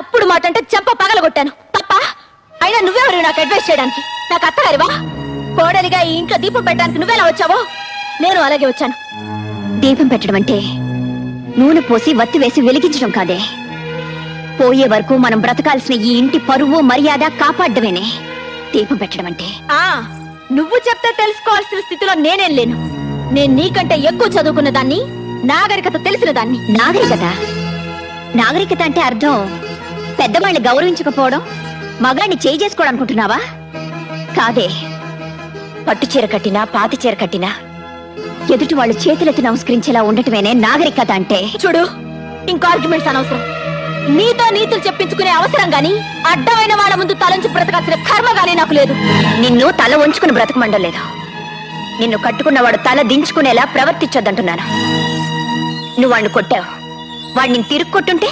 తప్పుడు మాట అంటే చెంప పగలగొట్టాను తప్ప. అయినా నువ్వెవరు నాకు అడ్వైస్ చేయడానికి? నాకు అత్తగారివా? కోడలిగా ఈ ఇంట్లో దీపం పెట్టడానికి నువ్వెలా వచ్చావో నేను అలాగే వచ్చాను. దీపం పెట్టడం అంటే నూనె పోసి వత్తి వేసి వెలిగించడం కాదే. పోయే వరకు మనం బ్రతకాల్సిన ఈ ఇంటి పరువు మర్యాద కాపాడమేనే దీపం పెట్టడం అంటే. నువ్వు చెప్తే తెలుసుకోవాల్సిన స్థితిలో నేనేం లేను. నేను నీకంటే ఎక్కువ చదువుకున్న దాన్ని, నాగరికత తెలిసిన దాన్ని. నాగరికత అంటే అర్థం పెద్దవాళ్ళని గౌరవించకపోవడం, మగాడిని చేయి చేసుకోవడం అనుకుంటున్నావా? కాదే. పట్టు చీర కట్టినా పాతి చీర కట్టినా ఎదుటి వాళ్ళు చేతులెత్తి నమస్కరించేలా ఉండటమేనే నాగరికత అంటే. చూడు, ఇంకో ఆర్గ్యుమెంట్స్ అనవసరం. నీతో నీతులు చెప్పించుకునే అవసరం గాని అడ్డమైన వాళ్ళ ముందు తలంచి బ్రతకాల్సిన కర్మ గానీ నాకు లేదు. నిన్ను తల వంచుకుని బ్రతకమండం లేదు. నిన్ను కట్టుకున్నవాడు తల దించుకునేలా ప్రవర్తించొద్దంటున్నాను. నువ్వు వాడిని కొట్టావు, వాడిని తిరిగి కొట్టుంటే